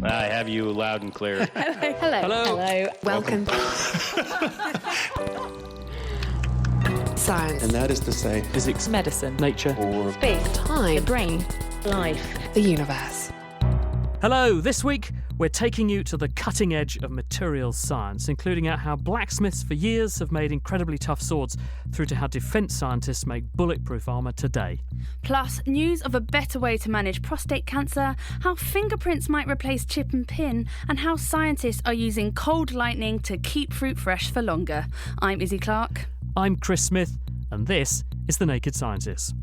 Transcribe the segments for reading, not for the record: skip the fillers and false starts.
I have you loud and clear. Hello. Welcome. Science. And that is to say, physics, medicine, nature, or space, time, the brain, life, the universe. Hello, this week we're taking you to the cutting edge of materials science, including out how blacksmiths for years have made incredibly tough swords, through to how defence scientists make bulletproof armour today. Plus, news of a better way to manage prostate cancer, how fingerprints might replace chip and pin, and how scientists are using cold lightning to keep fruit fresh for longer. I'm Izzy Clark. I'm Chris Smith, and this is The Naked Scientists.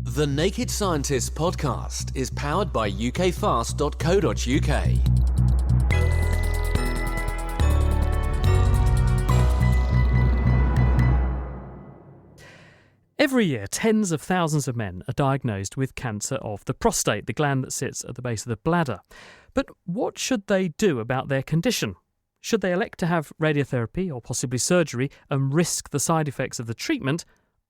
The Naked Scientists podcast is powered by ukfast.co.uk. Every year, tens of thousands of men are diagnosed with cancer of the prostate, the gland that sits at the base of the bladder. But what should they do about their condition? Should they elect to have radiotherapy or possibly surgery and risk the side effects of the treatment?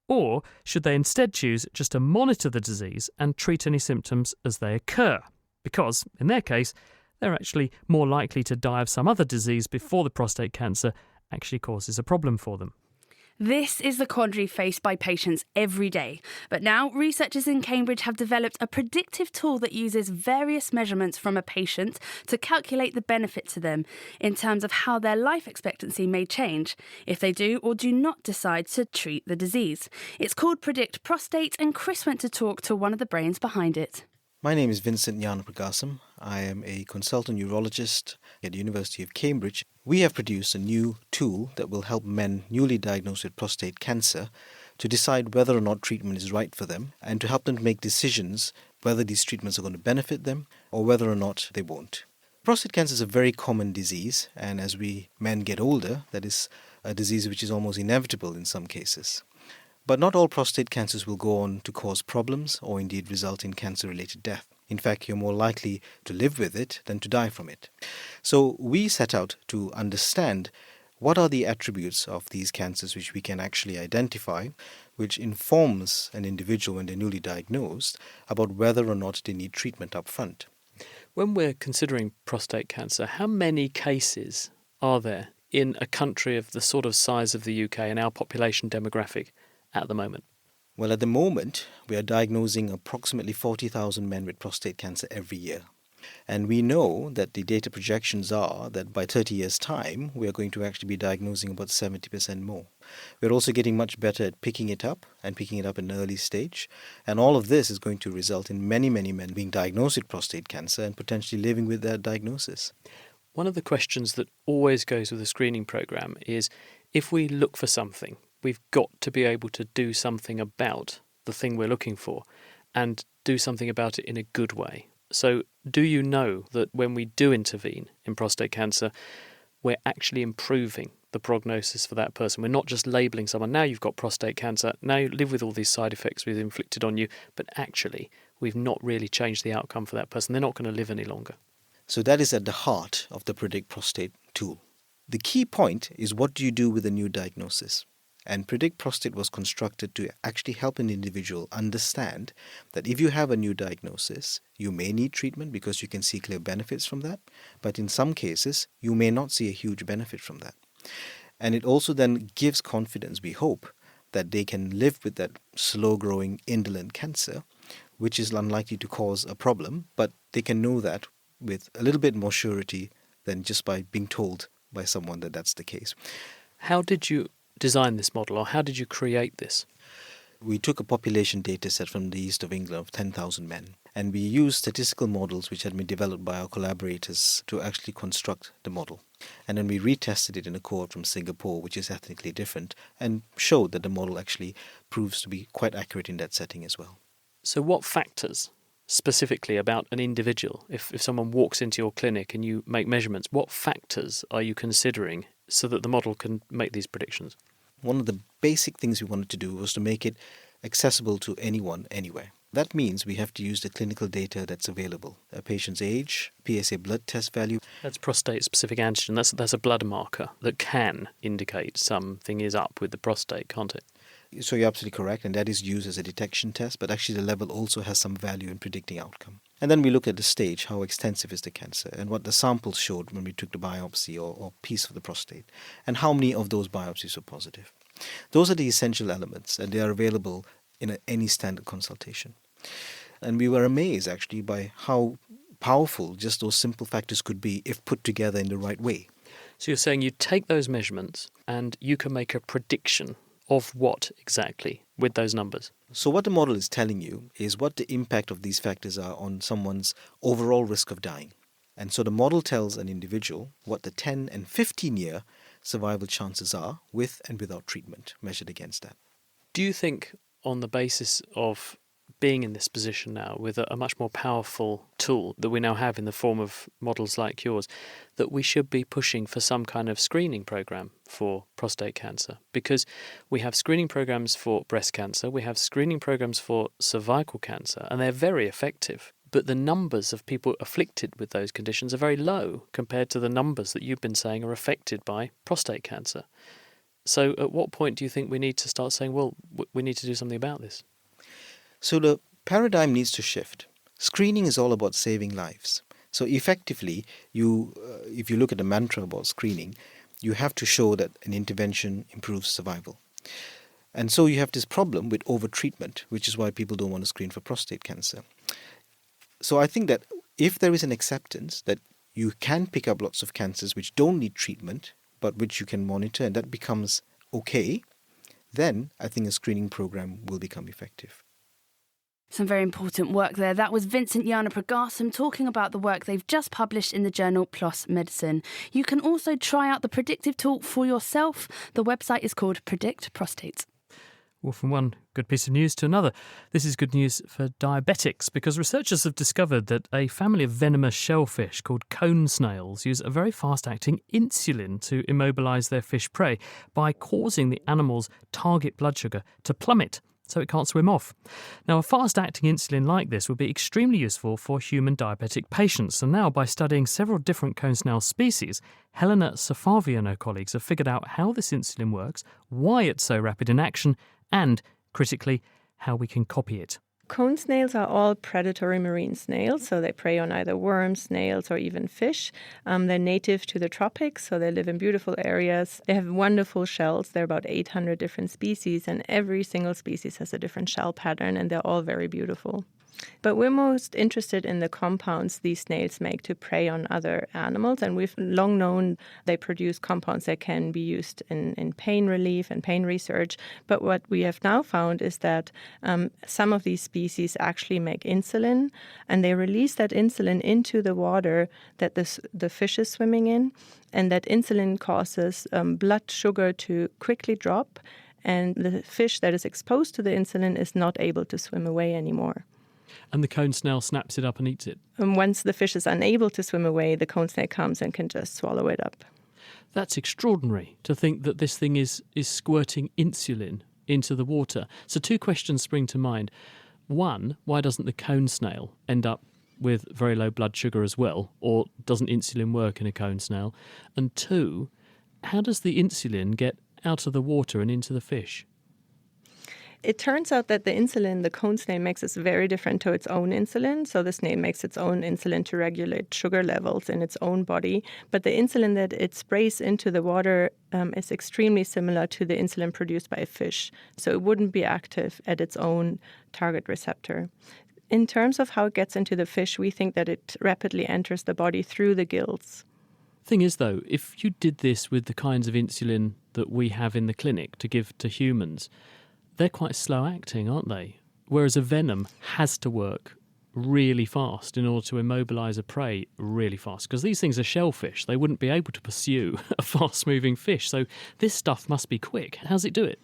Or should they instead choose just to monitor the disease and treat any symptoms as they occur? Because, in their case, they're actually more likely to die of some other disease before the prostate cancer actually causes a problem for them. This is the quandary faced by patients every day. But now, researchers in Cambridge have developed a predictive tool that uses various measurements from a patient to calculate the benefit to them in terms of how their life expectancy may change if they do or do not decide to treat the disease. It's called Predict Prostate, and Chris went to talk to one of the brains behind it. My name is Vincent Gnanapragasam. I am a consultant urologist at the University of Cambridge. We have produced a new tool that will help men newly diagnosed with prostate cancer to decide whether or not treatment is right for them, and to help them make decisions whether these treatments are going to benefit them or whether or not they won't. Prostate cancer is a very common disease, and as we men get older, that is a disease which is almost inevitable in some cases. But not all prostate cancers will go on to cause problems or indeed result in cancer-related death. In fact, you're more likely to live with it than to die from it. So we set out to understand what are the attributes of these cancers which we can actually identify, which informs an individual when they're newly diagnosed about whether or not they need treatment up front. When we're considering prostate cancer, how many cases are there in a country of the sort of size of the UK and our population demographic at the moment? Well, at the moment, we are diagnosing approximately 40,000 men with prostate cancer every year. And we know that the data projections are that by 30 years' time, we are going to actually be diagnosing about 70% more. We're also getting much better at picking it up and picking it up in an early stage. And all of this is going to result in many, many men being diagnosed with prostate cancer and potentially living with that diagnosis. One of the questions that always goes with a screening programme is, if we look for something, we've got to be able to do something about the thing we're looking for and do something about it in a good way. So do you know that when we do intervene in prostate cancer, we're actually improving the prognosis for that person? We're not just labelling someone, now you've got prostate cancer, now you live with all these side effects we've inflicted on you, but actually we've not really changed the outcome for that person. They're not going to live any longer. So that is at the heart of the Predict Prostate tool. The key point is, what do you do with a new diagnosis? And Predict Prostate was constructed to actually help an individual understand that if you have a new diagnosis, you may need treatment because you can see clear benefits from that. But in some cases, you may not see a huge benefit from that. And it also then gives confidence, we hope, that they can live with that slow-growing indolent cancer, which is unlikely to cause a problem, but they can know that with a little bit more surety than just by being told by someone that that's the case. How did you design this model, or how did you create this? We took a population data set from the east of England of 10,000 men, and we used statistical models which had been developed by our collaborators to actually construct the model. And then we retested it in a cohort from Singapore, which is ethnically different, and showed that the model actually proves to be quite accurate in that setting as well. So what factors specifically about an individual, if someone walks into your clinic and you make measurements, what factors are you considering so that the model can make these predictions? One of the basic things we wanted to do was to make it accessible to anyone, anywhere. That means we have to use the clinical data that's available. A patient's age, PSA blood test value. That's prostate-specific antigen. That's a blood marker that can indicate something is up with the prostate, can't it? So you're absolutely correct, and that is used as a detection test, but actually the level also has some value in predicting outcome. And then we look at the stage, how extensive is the cancer, and what the samples showed when we took the biopsy or piece of the prostate, and how many of those biopsies were positive. Those are the essential elements, and they are available in any standard consultation. And we were amazed, actually, by how powerful just those simple factors could be if put together in the right way. So you're saying you take those measurements and you can make a prediction of what exactly with those numbers? So what the model is telling you is what the impact of these factors are on someone's overall risk of dying. And so the model tells an individual what the 10 and 15-year survival chances are with and without treatment measured against that. Do you think, on the basis of being in this position now with a much more powerful tool that we now have in the form of models like yours, that we should be pushing for some kind of screening program for prostate cancer? Because we have screening programs for breast cancer, we have screening programs for cervical cancer, and they're very effective. But the numbers of people afflicted with those conditions are very low compared to the numbers that you've been saying are affected by prostate cancer. So at what point do you think we need to start saying, well, we need to do something about this? So the paradigm needs to shift. Screening is all about saving lives. So effectively, if you look at the mantra about screening, you have to show that an intervention improves survival. And so you have this problem with overtreatment, which is why people don't want to screen for prostate cancer. So I think that if there is an acceptance that you can pick up lots of cancers which don't need treatment, but which you can monitor, and that becomes okay, then I think a screening program will become effective. Some very important work there. That was Vincent Yanapragasam talking about the work they've just published in the journal PLOS Medicine. You can also try out the predictive tool for yourself. The website is called Predict Prostate. Well, from one good piece of news to another, this is good news for diabetics because researchers have discovered that a family of venomous shellfish called cone snails use a very fast-acting insulin to immobilise their fish prey by causing the animal's target blood sugar to plummet so it can't swim off. Now, a fast-acting insulin like this would be extremely useful for human diabetic patients, and now by studying several different cone snail species, Helena Safavi and her colleagues have figured out how this insulin works, why it's so rapid in action, and, critically, how we can copy it. Cone snails are all predatory marine snails, so they prey on either worms, snails, or even fish. They're native to the tropics, so they live in beautiful areas. They have wonderful shells. There are about 800 different species, and every single species has a different shell pattern, and they're all very beautiful. But we're most interested in the compounds these snails make to prey on other animals, and we've long known they produce compounds that can be used in pain relief and pain research. But what we have now found is that some of these species actually make insulin, and they release that insulin into the water that the fish is swimming in, and that insulin causes blood sugar to quickly drop, and the fish that is exposed to the insulin is not able to swim away anymore. And the cone snail snaps it up and eats it. And once the fish is unable to swim away, the cone snail comes and can just swallow it up. That's extraordinary to think that this thing is squirting insulin into the water. So two questions spring to mind. One, why doesn't the cone snail end up with very low blood sugar as well? Or doesn't insulin work in a cone snail? And two, how does the insulin get out of the water and into the fish? It turns out that the insulin the cone snail makes is very different to its own insulin. So the snail makes its own insulin to regulate sugar levels in its own body. But the insulin that it sprays into the water is extremely similar to the insulin produced by a fish. So it wouldn't be active at its own target receptor. In terms of how it gets into the fish, we think that it rapidly enters the body through the gills. Thing is, though, if you did this with the kinds of insulin that we have in the clinic to give to humans, they're quite slow acting, aren't they? Whereas a venom has to work really fast in order to immobilise a prey really fast. Because these things are shellfish. They wouldn't be able to pursue a fast-moving fish. So this stuff must be quick. How does it do it?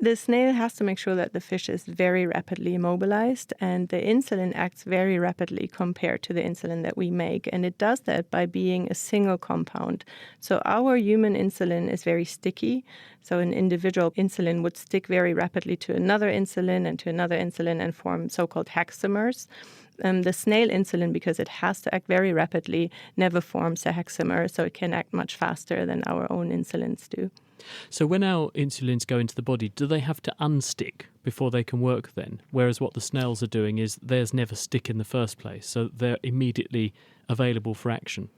The snail has to make sure that the fish is very rapidly immobilized, and the insulin acts very rapidly compared to the insulin that we make. And it does that by being a single compound. So our human insulin is very sticky. So an individual insulin would stick very rapidly to another insulin and to another insulin and form so-called hexamers. The snail insulin, because it has to act very rapidly, never forms a hexamer, so it can act much faster than our own insulins do. So when our insulins go into the body, do they have to unstick before they can work then? Whereas what the snails are doing is theirs never stick in the first place, so they're immediately available for action.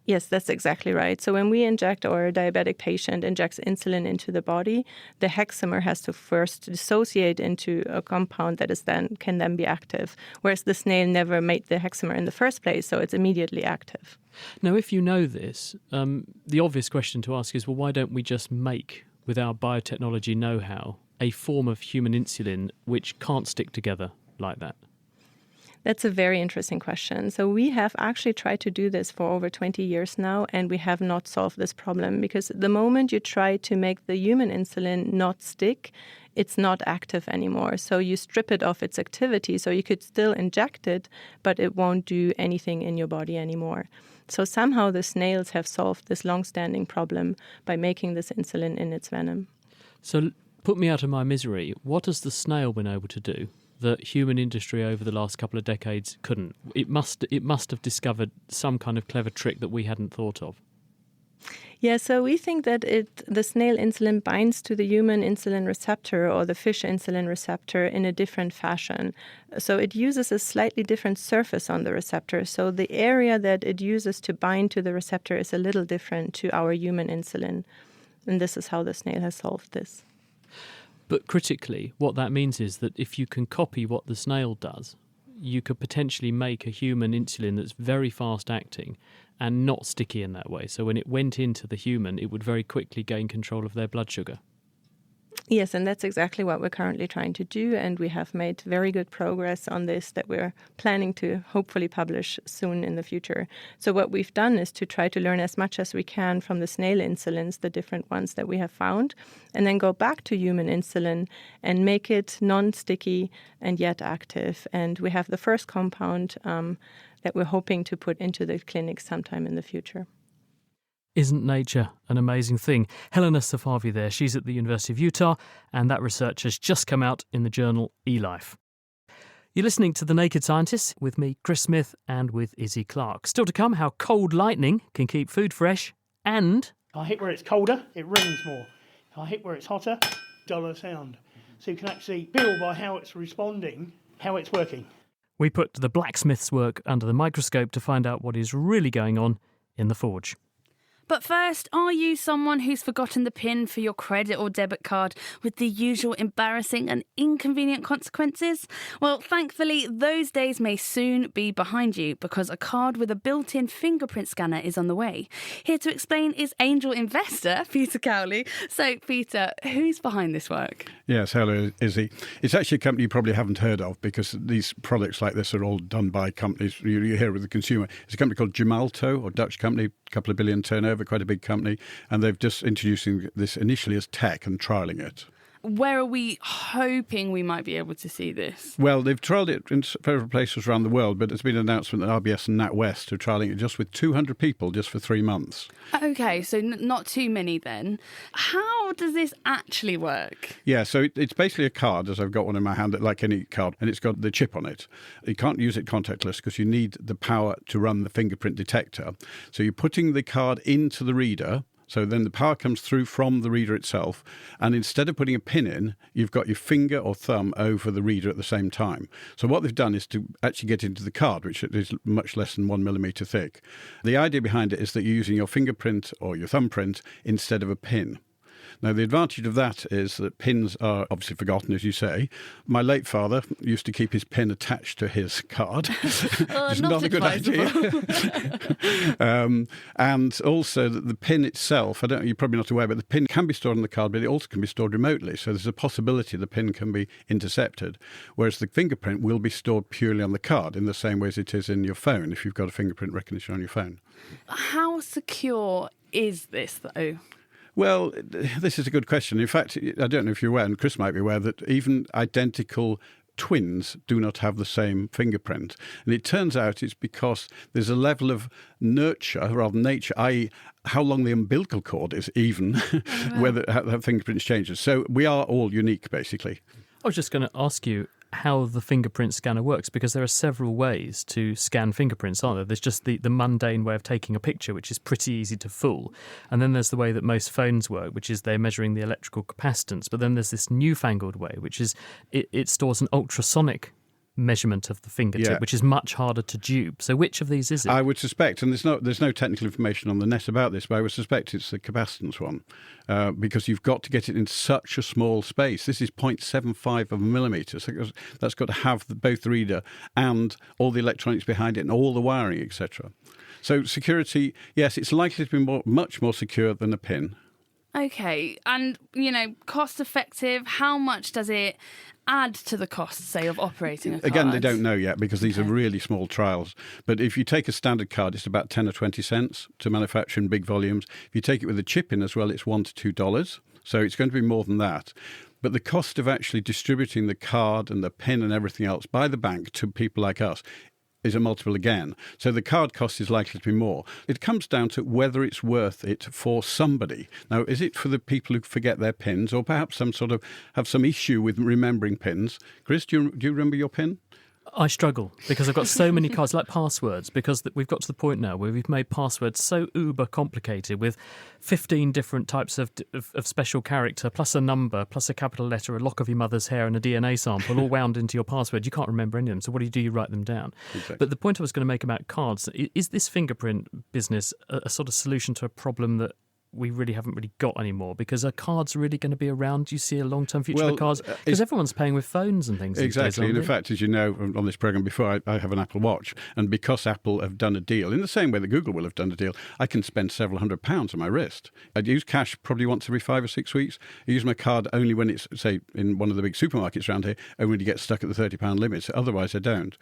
Yes, that's exactly right. So when we inject, or a diabetic patient injects insulin into the body, the hexamer has to first dissociate into a compound that can then be active, whereas the snail never made the hexamer in the first place, so it's immediately active. Now, if you know this, the obvious question to ask is, well, why don't we just make, with our biotechnology know-how, a form of human insulin which can't stick together like that? That's a very interesting question. So we have actually tried to do this for over 20 years now, and we have not solved this problem, because the moment you try to make the human insulin not stick, it's not active anymore. So you strip it of its activity, so you could still inject it, but it won't do anything in your body anymore. So somehow the snails have solved this long-standing problem by making this insulin in its venom. So put me out of my misery. What has the snail been able to do that human industry over the last couple of decades couldn't? It must have discovered some kind of clever trick that we hadn't thought of. Yeah, so we think that the snail insulin binds to the human insulin receptor or the fish insulin receptor in a different fashion. So it uses a slightly different surface on the receptor. So the area that it uses to bind to the receptor is a little different to our human insulin. And this is how the snail has solved this. But critically, what that means is that if you can copy what the snail does, you could potentially make a human insulin that's very fast acting and not sticky in that way. So when it went into the human, it would very quickly gain control of their blood sugar. Yes, and that's exactly what we're currently trying to do, and we have made very good progress on this that we're planning to hopefully publish soon in the future. So what we've done is to try to learn as much as we can from the snail insulins, the different ones that we have found, and then go back to human insulin and make it non-sticky and yet active. And we have the first compound that we're hoping to put into the clinic sometime in the future. Isn't nature an amazing thing? Helena Safavi there. She's at the University of Utah, and that research has just come out in the journal eLife. You're listening to The Naked Scientists with me, Chris Smith, and with Izzy Clark. Still to come, how cold lightning can keep food fresh, and... If I hit where it's colder, it rings more. If I hit where it's hotter, duller sound. So you can actually feel by how it's responding, how it's working. We put the blacksmith's work under the microscope to find out what is really going on in the forge. But first, are you someone who's forgotten the PIN for your credit or debit card with the usual embarrassing and inconvenient consequences? Well, thankfully, those days may soon be behind you because a card with a built-in fingerprint scanner is on the way. Here to explain is angel investor Peter Cowley. So, Peter, who's behind this work? Yes, hello, Izzy. It's actually a company you probably haven't heard of because these products like this are all done by companies you hear with the consumer. It's a company called Gemalto, or Dutch company, a couple of billion turnover, quite a big company, and they've just introducing this initially as tech and trialling it. Where are we hoping we might be able to see this? Well, they've trialled it in several places around the world, but there's been an announcement that RBS and NatWest are trialling it just with 200 people just for 3 months. OK, so not too many then. How does this actually work? Yeah, so it's basically a card, as I've got one in my hand, like any card, and it's got the chip on it. You can't use it contactless because you need the power to run the fingerprint detector. So you're putting the card into the reader. So then the power comes through from the reader itself, and instead of putting a pin in, you've got your finger or thumb over the reader at the same time. So what they've done is to actually get into the card, which is much less than 1 millimetre thick. The idea behind it is that you're using your fingerprint or your thumbprint instead of a pin. Now, the advantage of that is that pins are obviously forgotten, as you say. My late father used to keep his pin attached to his card. It's not a good idea. And also that the pin itself, you're probably not aware, but the pin can be stored on the card, but it also can be stored remotely. So there's a possibility the pin can be intercepted, whereas the fingerprint will be stored purely on the card in the same way as it is in your phone, if you've got a fingerprint recognition on your phone. How secure is this, though? Well, this is a good question. In fact, I don't know if you're aware, and Chris might be aware, that even identical twins do not have the same fingerprint. And it turns out it's because there's a level of nurture, rather than nature, i.e. how long the umbilical cord is even, whether how fingerprints changes. So we are all unique, basically. I was just going to ask you, how the fingerprint scanner works, because there are several ways to scan fingerprints, aren't there? There's just the mundane way of taking a picture, which is pretty easy to fool. And then there's the way that most phones work, which is they're measuring the electrical capacitance. But then there's this newfangled way, which is it stores an ultrasonic measurement of the fingertip, which is much harder to dupe. So which of these is it? I would suspect, and there's no technical information on the net about this, but I would suspect it's the capacitance one, because you've got to get it in such a small space. This is 0.75 of a millimetre, so that's got to have both the reader and all the electronics behind it and all the wiring, etc. So security, yes, it's likely to be much more secure than a pin. Okay, and, cost effective, how much does it add to the cost, say, of operating a card? Again, they don't know yet because these are really small trials. But if you take a standard card, it's about 10 or 20 cents to manufacture in big volumes. If you take it with a chip in as well, it's $1 to $2. So it's going to be more than that. But the cost of actually distributing the card and the pin and everything else by the bank to people like us is a multiple again. So the card cost is likely to be more. It comes down to whether it's worth it for somebody. Now, is it for the people who forget their pins or perhaps have some issue with remembering pins? Chris, do you remember your pin? I struggle because I've got so many cards, like passwords, because we've got to the point now where we've made passwords so uber complicated with 15 different types of special character, plus a number, plus a capital letter, a lock of your mother's hair and a DNA sample all wound into your password. You can't remember any of them. So what do? You write them down. Exactly. But the point I was going to make about cards, is this fingerprint business a sort of solution to a problem that we really haven't got anymore? Because are cards really going to be around? Do you see a long-term future for cards? Because everyone's paying with phones and things. Exactly. These days, and in fact, as you know on this programme before, I have an Apple Watch. And because Apple have done a deal, in the same way that Google will have done a deal, I can spend several £100s on my wrist. I'd use cash probably once every 5 or 6 weeks. I use my card only when it's, say, in one of the big supermarkets around here, and when you get stuck at the £30 limit. So otherwise, I don't.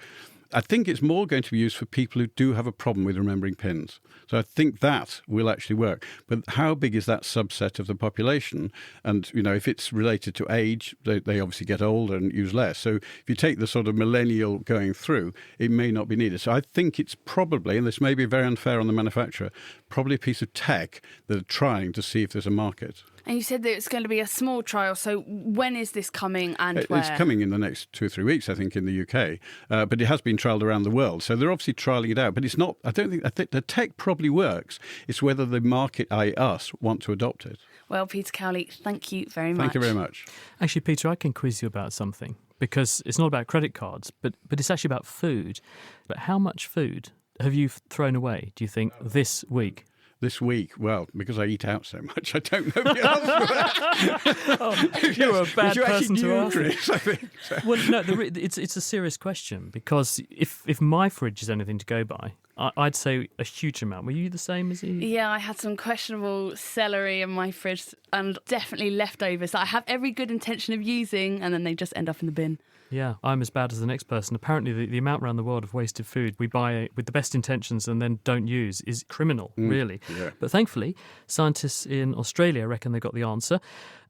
I think it's more going to be used for people who do have a problem with remembering pins. So I think that will actually work. But how big is that subset of the population? And, if it's related to age, they obviously get older and use less. So if you take the sort of millennial going through, it may not be needed. So I think it's probably, and this may be very unfair on the manufacturer, probably a piece of tech that are trying to see if there's a market. And you said that it's going to be a small trial, so when is this coming and where? It's coming in the next 2 or 3 weeks, I think, in the UK. But it has been trialled around the world. So they're obviously trialling it out. But it's not, I think the tech probably works. It's whether the market, i.e. us, want to adopt it. Well, Peter Cowley, thank you very much. Thank you very much. Actually, Peter, I can quiz you about something, because it's not about credit cards, but it's actually about food. But how much food have you thrown away, do you think, this week? This week, well, because I eat out so much, I don't know the answer. You're a bad person to ask. Chris, I think. So. Well, no, it's a serious question, because if my fridge is anything to go by, I'd say a huge amount. Were you the same as he? Yeah, I had some questionable celery in my fridge and definitely leftovers that I have every good intention of using, and then they just end up in the bin. Yeah, I'm as bad as the next person. Apparently, the amount around the world of wasted food we buy with the best intentions and then don't use is criminal, really. Yeah. But thankfully, scientists in Australia reckon they got the answer.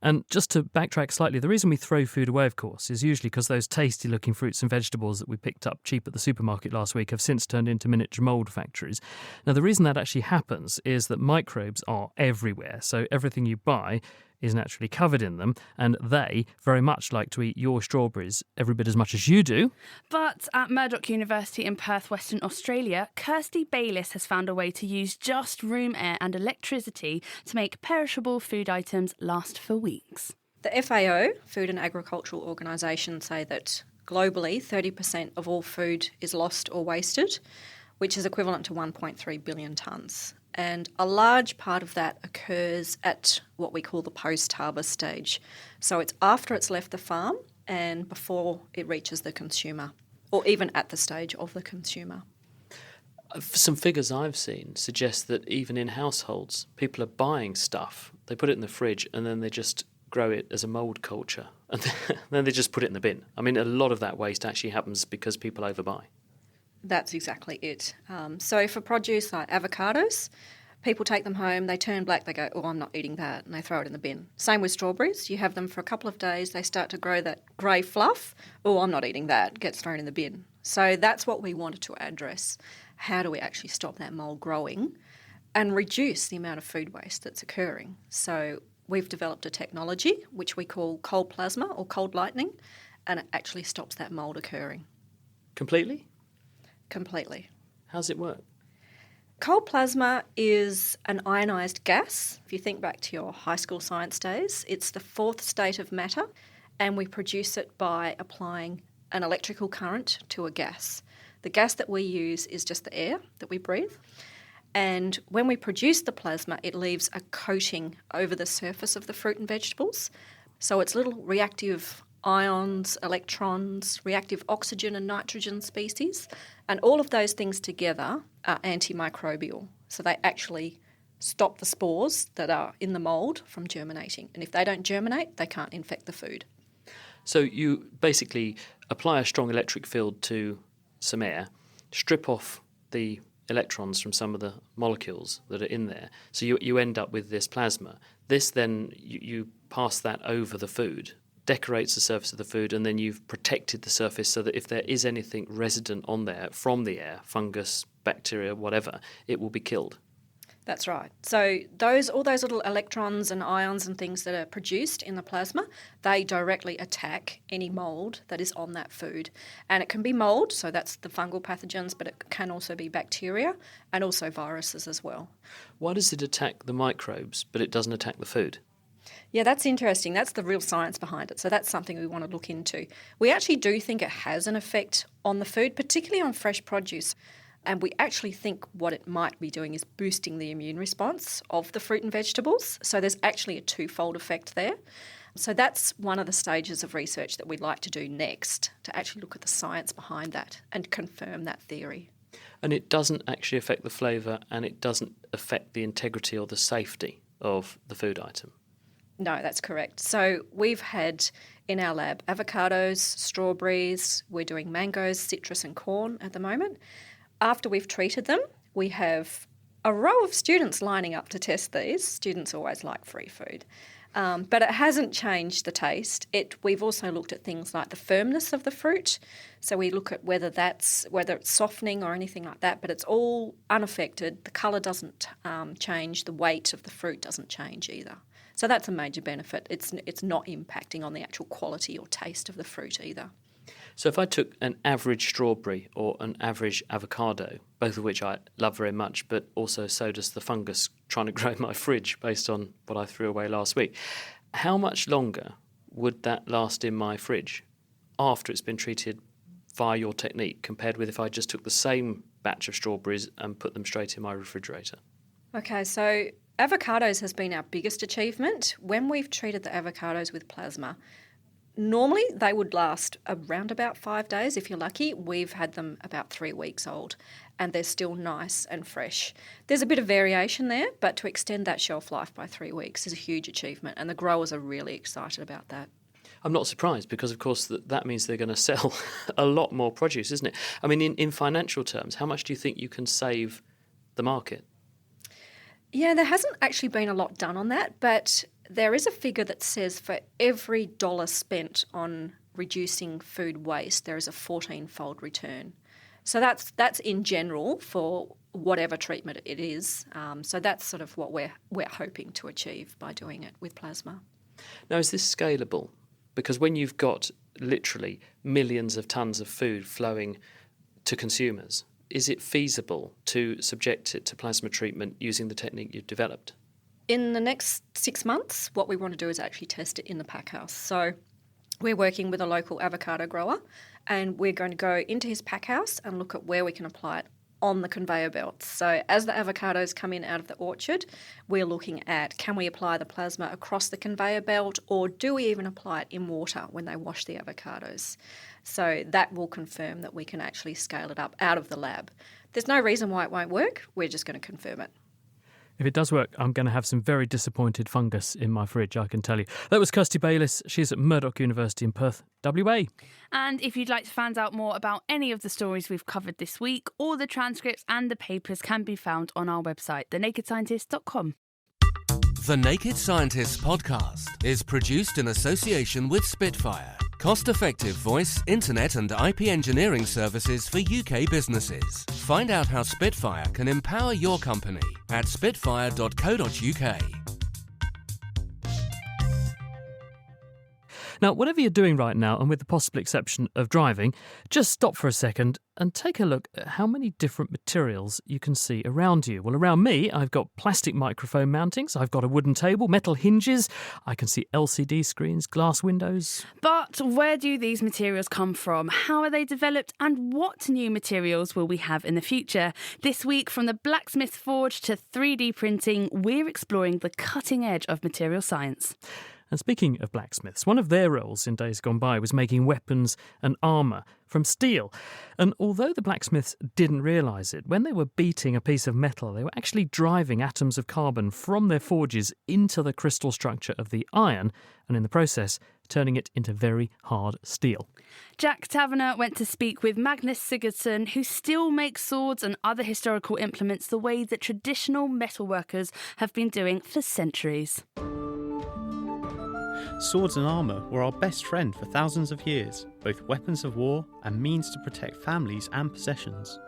And just to backtrack slightly, the reason we throw food away, of course, is usually because those tasty-looking fruits and vegetables that we picked up cheap at the supermarket last week have since turned into miniature mould factories. Now, the reason that actually happens is that microbes are everywhere, so everything you buy is naturally covered in them, and they very much like to eat your strawberries every bit as much as you do. But at Murdoch University in Perth, Western Australia, Kirsty Bayliss has found a way to use just room air and electricity to make perishable food items last for weeks. The FAO, Food and Agricultural Organisation, say that globally 30% of all food is lost or wasted, which is equivalent to 1.3 billion tonnes. And a large part of that occurs at what we call the post-harvest stage. So it's after it's left the farm and before it reaches the consumer, or even at the stage of the consumer. Some figures I've seen suggest that even in households, people are buying stuff, they put it in the fridge and then they just grow it as a mould culture and then they just put it in the bin. I mean, a lot of that waste actually happens because people overbuy. That's exactly it. So for produce like avocados, people take them home, they turn black, they go, oh, I'm not eating that, and they throw it in the bin. Same with strawberries. You have them for a couple of days, they start to grow that grey fluff. Oh, I'm not eating that, gets thrown in the bin. So that's what we wanted to address. How do we actually stop that mould growing and reduce the amount of food waste that's occurring? So we've developed a technology which we call cold plasma or cold lightning. and it actually stops that mould occurring. Completely? Completely. How does it work? Cold plasma is an ionised gas. If you think back to your high school science days, it's the fourth state of matter, and we produce it by applying an electrical current to a gas. The gas that we use is just the air that we breathe. And when we produce the plasma, it leaves a coating over the surface of the fruit and vegetables. So it's little reactive ions, electrons, reactive oxygen and nitrogen species, and all of those things together are antimicrobial. So they actually stop the spores that are in the mould from germinating. And if they don't germinate, they can't infect the food. So you basically apply a strong electric field to some air, strip off the electrons from some of the molecules that are in there. So you end up with this plasma. This then, you pass that over the food, decorates the surface of the food, and then you've protected the surface so that if there is anything resident on there from the air, fungus, bacteria, whatever, it will be killed. That's right. So all those little electrons and ions and things that are produced in the plasma, they directly attack any mould that is on that food. And it can be mould, so that's the fungal pathogens, but it can also be bacteria and also viruses as well. Why does it attack the microbes, but it doesn't attack the food? Yeah, that's interesting. That's the real science behind it. So that's something we want to look into. We actually do think it has an effect on the food, particularly on fresh produce. And we actually think what it might be doing is boosting the immune response of the fruit and vegetables. So there's actually a twofold effect there. So that's one of the stages of research that we'd like to do next, to actually look at the science behind that and confirm that theory. And it doesn't actually affect the flavour, and it doesn't affect the integrity or the safety of the food item? No, that's correct. So we've had in our lab avocados, strawberries, we're doing mangoes, citrus and corn at the moment. After we've treated them, we have a row of students lining up to test these. Students always like free food. But it hasn't changed the taste. We've also looked at things like the firmness of the fruit. So we look at whether it's softening or anything like that, but it's all unaffected. The colour doesn't change. The weight of the fruit doesn't change either. So that's a major benefit. It's not impacting on the actual quality or taste of the fruit either. So if I took an average strawberry or an average avocado, both of which I love very much, but also so does the fungus trying to grow in my fridge based on what I threw away last week, how much longer would that last in my fridge after it's been treated via your technique compared with if I just took the same batch of strawberries and put them straight in my refrigerator? Okay, so avocados has been our biggest achievement. When we've treated the avocados with plasma, normally they would last around about 5 days if you're lucky. We've had them about 3 weeks old and they're still nice and fresh. There's a bit of variation there, but to extend that shelf life by 3 weeks is a huge achievement and the growers are really excited about that. I'm not surprised because, of course, that means they're going to sell a lot more produce, isn't it? I mean, in financial terms, how much do you think you can save the market? Yeah, there hasn't actually been a lot done on that, but there is a figure that says for every dollar spent on reducing food waste, there is a 14-fold return. So that's in general for whatever treatment it is. So that's sort of what we're hoping to achieve by doing it with plasma. Now, is this scalable? Because when you've got literally millions of tonnes of food flowing to consumers, is it feasible to subject it to plasma treatment using the technique you've developed? In the next 6 months, what we want to do is actually test it in the pack house. So we're working with a local avocado grower and we're going to go into his pack house and look at where we can apply it on the conveyor belts. So as the avocados come in out of the orchard, we're looking at can we apply the plasma across the conveyor belt or do we even apply it in water when they wash the avocados? So that will confirm that we can actually scale it up out of the lab. There's no reason why it won't work. We're just going to confirm it. If it does work, I'm going to have some very disappointed fungus in my fridge, I can tell you. That was Kirsty Bayliss. She's at Murdoch University in Perth, WA. And if you'd like to find out more about any of the stories we've covered this week, all the transcripts and the papers can be found on our website, thenakedscientist.com. The Naked Scientists podcast is produced in association with Spitfire, cost-effective voice, internet and IP engineering services for UK businesses. Find out how Spitfire can empower your company at spitfire.co.uk. Now, whatever you're doing right now, and with the possible exception of driving, just stop for a second and take a look at how many different materials you can see around you. Well, around me, I've got plastic microphone mountings, I've got a wooden table, metal hinges, I can see LCD screens, glass windows. But where do these materials come from? How are they developed? And what new materials will we have in the future? This week, from the blacksmith forge to 3D printing, we're exploring the cutting edge of material science. And speaking of blacksmiths, one of their roles in days gone by was making weapons and armour from steel. And although the blacksmiths didn't realise it, when they were beating a piece of metal, they were actually driving atoms of carbon from their forges into the crystal structure of the iron, and in the process, turning it into very hard steel. Jack Taverner went to speak with Magnus Sigurdsson, who still makes swords and other historical implements the way that traditional metalworkers have been doing for centuries. Swords and armour were our best friend for thousands of years, both weapons of war and means to protect families and possessions.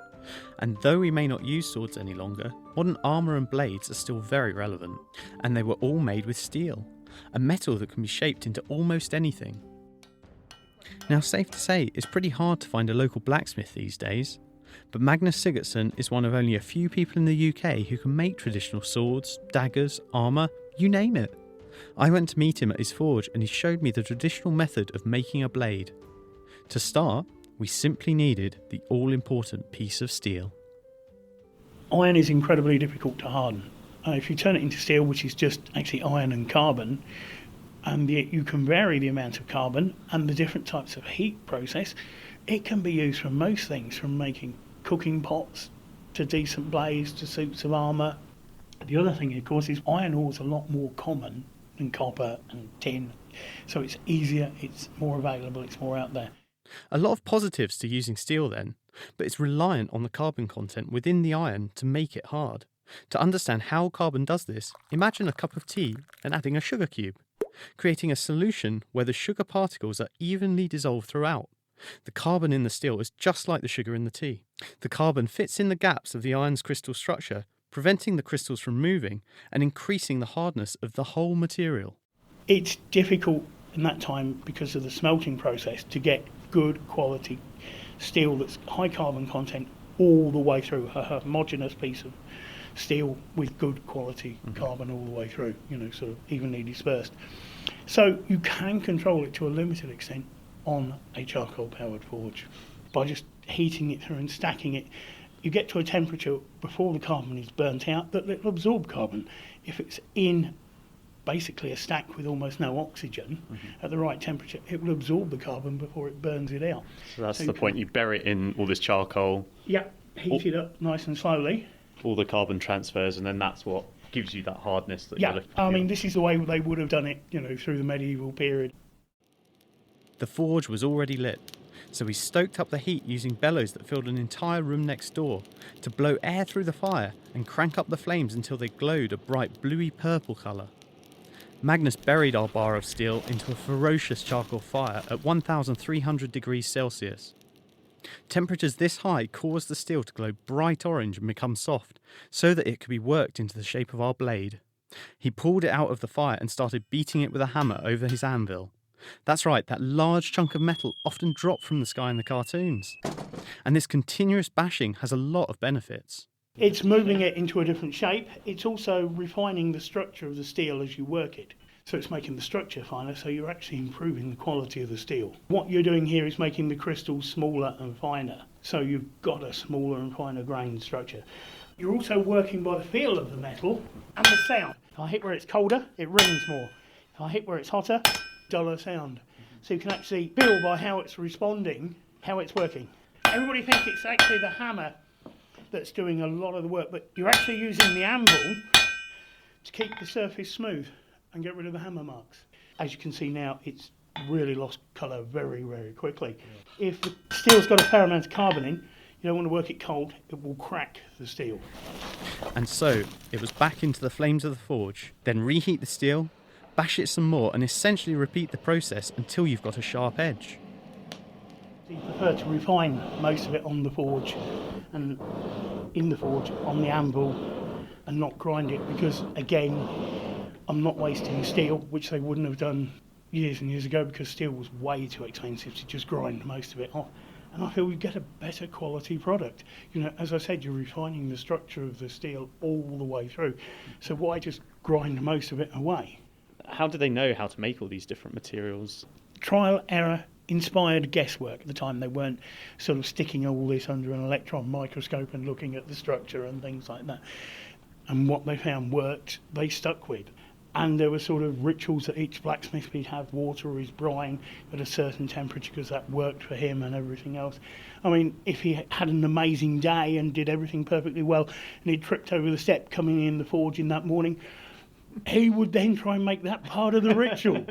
And though we may not use swords any longer, modern armour and blades are still very relevant, and they were all made with steel, a metal that can be shaped into almost anything. Now, safe to say, it's pretty hard to find a local blacksmith these days, but Magnus Sigurdsson is one of only a few people in the UK who can make traditional swords, daggers, armour, you name it. I went to meet him at his forge and he showed me the traditional method of making a blade. To start, we simply needed the all-important piece of steel. Iron is incredibly difficult to harden. If you turn it into steel, which is just actually iron and carbon, and you can vary the amount of carbon and the different types of heat process, it can be used for most things, from making cooking pots to decent blades to suits of armour. The other thing, of course, is iron ore is a lot more common than copper and tin, so it's easier, it's more available, it's more out there. A lot of positives to using steel then, but it's reliant on the carbon content within the iron to make it hard. To understand how carbon does this, imagine a cup of tea and adding a sugar cube, creating a solution where the sugar particles are evenly dissolved throughout. The carbon in the steel is just like the sugar in the tea. The carbon fits in the gaps of the iron's crystal structure, preventing the crystals from moving and increasing the hardness of the whole material. It's difficult in that time, because of the smelting process, to get good quality steel that's high carbon content all the way through, a homogeneous piece of steel with good quality carbon all the way through, sort of evenly dispersed. So you can control it to a limited extent on a charcoal powered forge by just heating it through and stacking it. You get to a temperature before the carbon is burnt out that it'll absorb carbon. If it's in basically a stack with almost no oxygen at the right temperature, it will absorb the carbon before it burns it out. So that's the point. You bury it in all this charcoal. Yeah, heat it up nice and slowly. All the carbon transfers, and then that's what gives you that hardness that you're looking for. I mean, this is the way they would have done it, through the medieval period. The forge was already lit, so we stoked up the heat using bellows that filled an entire room next door to blow air through the fire and crank up the flames until they glowed a bright bluey purple colour. Magnus buried our bar of steel into a ferocious charcoal fire at 1,300 degrees Celsius. Temperatures this high caused the steel to glow bright orange and become soft, so that it could be worked into the shape of our blade. He pulled it out of the fire and started beating it with a hammer over his anvil. That's right, that large chunk of metal often dropped from the sky in the cartoons. And this continuous bashing has a lot of benefits. It's moving it into a different shape. It's also refining the structure of the steel as you work it. So it's making the structure finer, so you're actually improving the quality of the steel. What you're doing here is making the crystals smaller and finer, so you've got a smaller and finer grained structure. You're also working by the feel of the metal and the sound. If I hit where it's colder, it rings more. If I hit where it's hotter, duller sound. So you can actually feel by how it's responding, how it's working. Everybody thinks it's actually the hammer that's doing a lot of the work, but you're actually using the anvil to keep the surface smooth and get rid of the hammer marks. As you can see now, it's really lost colour very, very quickly. If the steel's got a fair amount of carbon in, you don't want to work it cold, it will crack the steel. And so, it was back into the flames of the forge, then reheat the steel, bash it some more and essentially repeat the process until you've got a sharp edge. You prefer to refine most of it on the forge and in the forge on the anvil and not grind it because, again, I'm not wasting steel, which they wouldn't have done years and years ago because steel was way too expensive to just grind most of it off. And I feel we get a better quality product. You know, as I said, you're refining the structure of the steel all the way through. So why just grind most of it away? How do they know how to make all these different materials? Trial, error, inspired guesswork. At the time, they weren't sort of sticking all this under an electron microscope and looking at the structure and things like that. And what they found worked, they stuck with. And there were sort of rituals that each blacksmith would have. Water is brine at a certain temperature because that worked for him and everything else. I mean, if he had an amazing day and did everything perfectly well and he tripped over the step coming in the forge in that morning, he would then try and make that part of the ritual.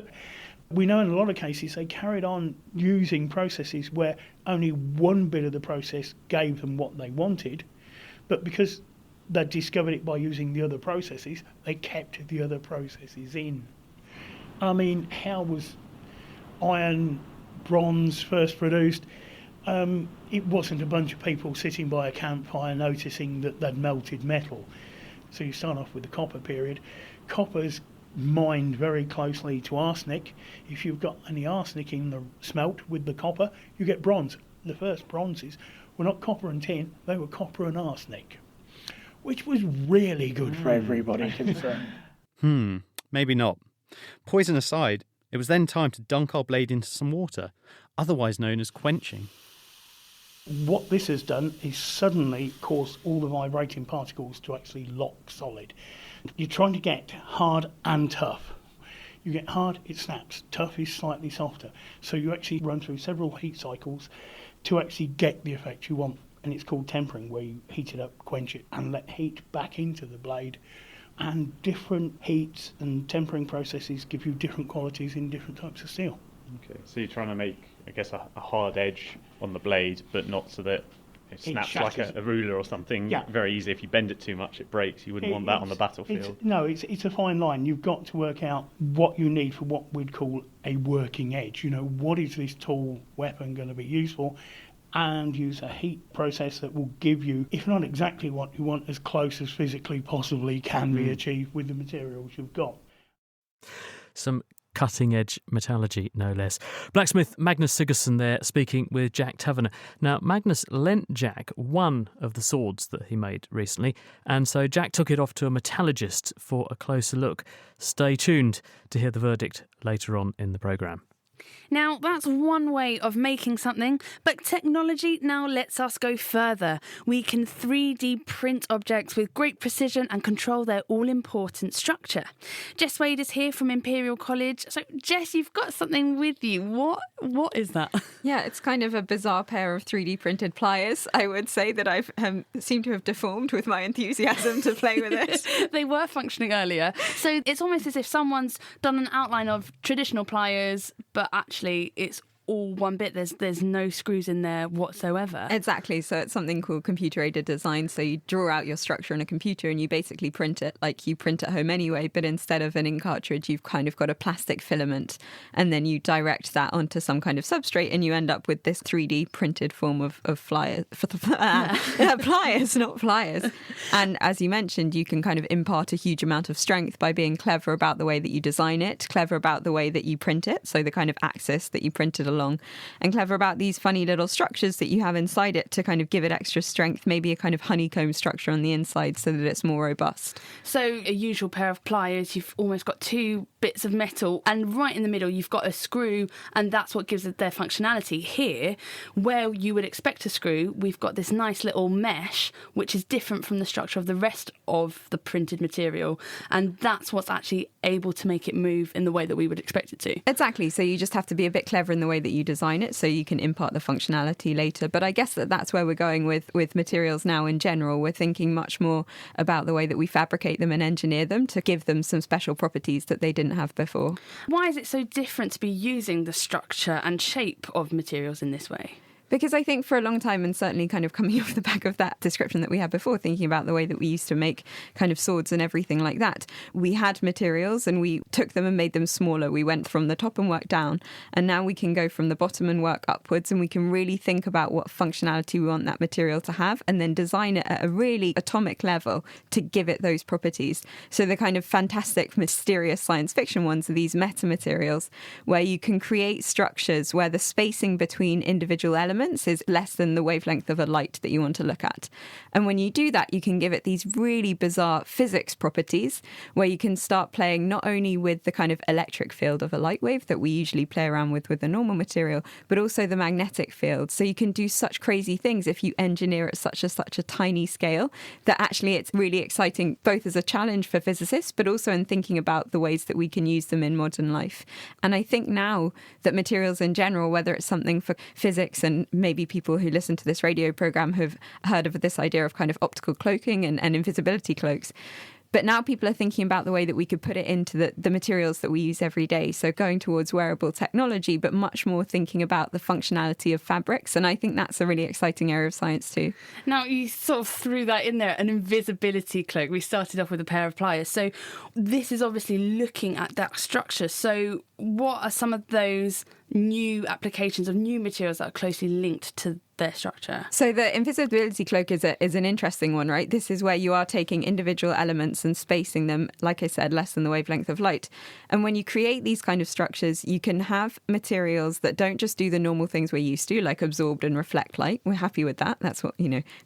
We know in a lot of cases they carried on using processes where only one bit of the process gave them what they wanted, but because they discovered it by using the other processes, they kept the other processes in. I mean, how was iron, bronze first produced? It wasn't a bunch of people sitting by a campfire noticing that they'd melted metal. So you start off with the copper period. Copper's mined very closely to arsenic. If you've got any arsenic in the smelt with the copper, you get bronze. The first bronzes were not copper and tin, they were copper and arsenic, which was really good for everybody concerned. Maybe not. Poison aside, it was then time to dunk our blade into some water, otherwise known as quenching. What this has done is suddenly caused all the vibrating particles to actually lock solid. You're trying to get hard and tough. You get hard, it snaps. Tough is slightly softer. So you actually run through several heat cycles to actually get the effect you want. And it's called tempering, where you heat it up, quench it, and let heat back into the blade. And different heats and tempering processes give you different qualities in different types of steel. Okay, so you're trying to make, I guess, a hard edge on the blade, but not so that it snaps like a ruler or something. Yeah. Very easy. If you bend it too much, it breaks. You wouldn't want that on the battlefield. It's a fine line. You've got to work out what you need for what we'd call a working edge. You know, what is this tool, weapon going to be used for? And use a heat process that will give you, if not exactly what you want, as close as physically possibly can be achieved with the materials you've got. Some cutting-edge metallurgy, no less. Blacksmith Magnus Sigurdsson there, speaking with Jack Taverner. Now, Magnus lent Jack one of the swords that he made recently, and so Jack took it off to a metallurgist for a closer look. Stay tuned to hear the verdict later on in the programme. Now, that's one way of making something, but technology now lets us go further. We can 3D print objects with great precision and control their all-important structure. Jess Wade is here from Imperial College. So, Jess, you've got something with you. What is that? Yeah, it's kind of a bizarre pair of 3D printed pliers, I would say, that I've seemed to have deformed with my enthusiasm to play with it. They were functioning earlier. So it's almost as if someone's done an outline of traditional pliers, but actually it's all one bit. There's no screws in there whatsoever. Exactly. So it's something called computer-aided design. So you draw out your structure in a computer and you basically print it like you print at home anyway, but instead of an ink cartridge, you've kind of got a plastic filament, and then you direct that onto some kind of substrate and you end up with this 3D printed form of pliers, not pliers. And as you mentioned, you can kind of impart a huge amount of strength by being clever about the way that you design it, clever about the way that you print it, so the kind of axis that you printed along, and clever about these funny little structures that you have inside it to kind of give it extra strength, maybe a kind of honeycomb structure on the inside so that it's more robust. So a usual pair of pliers, you've almost got two bits of metal, and right in the middle you've got a screw, and that's what gives it their functionality. Here, where you would expect a screw, we've got this nice little mesh which is different from the structure of the rest of the printed material, and that's what's actually able to make it move in the way that we would expect it to. Exactly. So you just have to be a bit clever in the way that you design it so you can impart the functionality later. But I guess that's where we're going with materials now in general. We're thinking much more about the way that we fabricate them and engineer them to give them some special properties that they didn't have before. Why is it so different to be using the structure and shape of materials in this way? Because I think for a long time, and certainly kind of coming off the back of that description that we had before, thinking about the way that we used to make kind of swords and everything like that, we had materials and we took them and made them smaller. We went from the top and worked down, and now we can go from the bottom and work upwards, and we can really think about what functionality we want that material to have and then design it at a really atomic level to give it those properties. So the kind of fantastic, mysterious science fiction ones are these metamaterials where you can create structures where the spacing between individual elements is less than the wavelength of a light that you want to look at. And when you do that, you can give it these really bizarre physics properties where you can start playing not only with the kind of electric field of a light wave that we usually play around with a normal material, but also the magnetic field. So you can do such crazy things if you engineer at such a tiny scale that actually it's really exciting, both as a challenge for physicists, but also in thinking about the ways that we can use them in modern life. And I think now that materials in general, whether it's something for physics, and maybe people who listen to this radio program have heard of this idea of kind of optical cloaking and invisibility cloaks. But now people are thinking about the way that we could put it into the materials that we use every day. So going towards wearable technology, but much more thinking about the functionality of fabrics. And I think that's a really exciting area of science too. Now, you sort of threw that in there, an invisibility cloak. We started off with a pair of pliers. So this is obviously looking at that structure. So what are some of those new applications of new materials that are closely linked to their structure? So the invisibility cloak is an interesting one, right? This is where you are taking individual elements and spacing them, like I said, less than the wavelength of light. And when you create these kind of structures, you can have materials that don't just do the normal things we're used to, like absorb and reflect light. We're happy with that. That's what,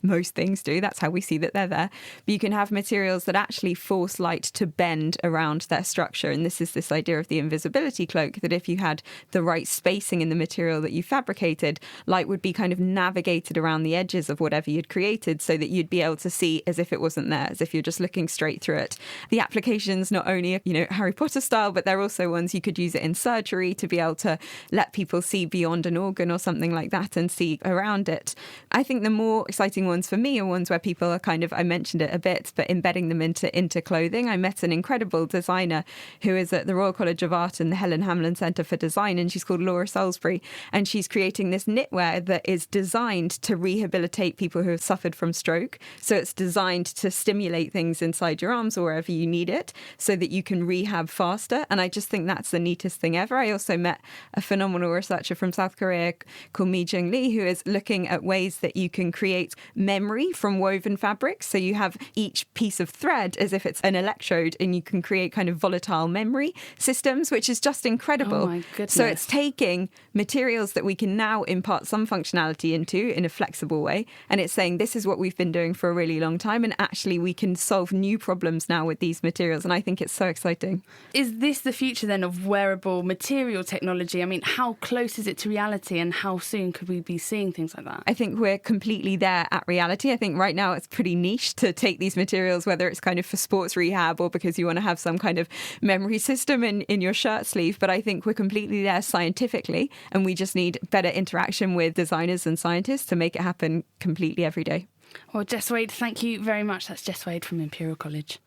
most things do. That's how we see that they're there. But you can have materials that actually force light to bend around their structure. And this is this idea of the invisibility cloak, that if you had the right spacing in the material that you fabricated, light would be kind of navigated around the edges of whatever you'd created so that you'd be able to see as if it wasn't there, as if you're just looking straight through it. The applications not only Harry Potter style, but they're also ones you could use it in surgery to be able to let people see beyond an organ or something like that and see around it. I think the more exciting ones for me are ones where people are kind of, I mentioned it a bit, but embedding them into clothing. I met an incredible designer who is at the Royal College of Art and the Helen Hamlin Centre for Design, and she's called Laura Salisbury, and she's creating this knitwear that is designed to rehabilitate people who have suffered from stroke. So it's designed to stimulate things inside your arms or wherever you need it so that you can rehab faster. And I just think that's the neatest thing ever. I also met a phenomenal researcher from South Korea called Mi Jung Lee, who is looking at ways that you can create memory from woven fabrics. So you have each piece of thread as if it's an electrode, and you can create kind of volatile memory systems, which is just incredible. Oh my goodness. So it's taking materials that we can now impart some functionality into in a flexible way, and it's saying this is what we've been doing for a really long time, and actually we can solve new problems now with these materials, and I think it's so exciting. Is this the future then of wearable material technology? I mean, how close is it to reality, and how soon could we be seeing things like that? I think we're completely there at reality. I think right now it's pretty niche to take these materials, whether it's kind of for sports rehab or because you want to have some kind of memory system in your shirt sleeve, but I think we're completely there scientifically, and we just need better interaction with designers and scientists to make it happen completely every day. Well, Jess Wade, thank you very much. That's Jess Wade from Imperial College.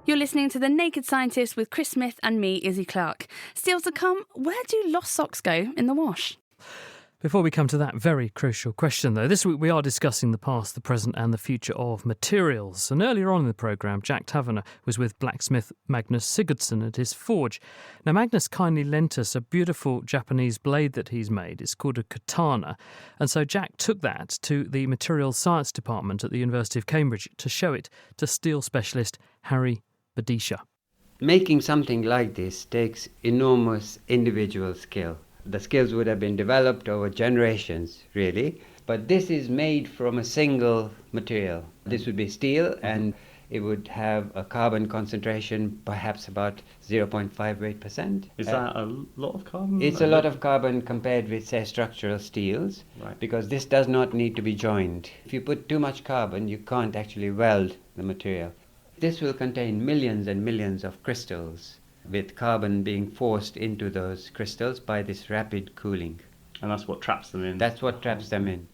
You're listening to The Naked Scientist with Chris Smith and me, Izzy Clark. Still to come, where do lost socks go in the wash? Before we come to that very crucial question, though, this week we are discussing the past, the present and the future of materials. And earlier on in the programme, Jack Taverner was with blacksmith Magnus Sigurdsson at his forge. Now, Magnus kindly lent us a beautiful Japanese blade that he's made. It's called a katana. And so Jack took that to the Materials Science Department at the University of Cambridge to show it to steel specialist Harry Badisha. Making something like this takes enormous individual skill. The skills would have been developed over generations, really. But this is made from a single material. This would be steel, and it would have a carbon concentration perhaps about 0.58%. Is that a lot of carbon? It's a lot of carbon compared with, say, structural steels, right, because this does not need to be joined. If you put too much carbon, you can't actually weld the material. This will contain millions and millions of crystals, with carbon being forced into those crystals by this rapid cooling. And that's what traps them in? That's what traps them in.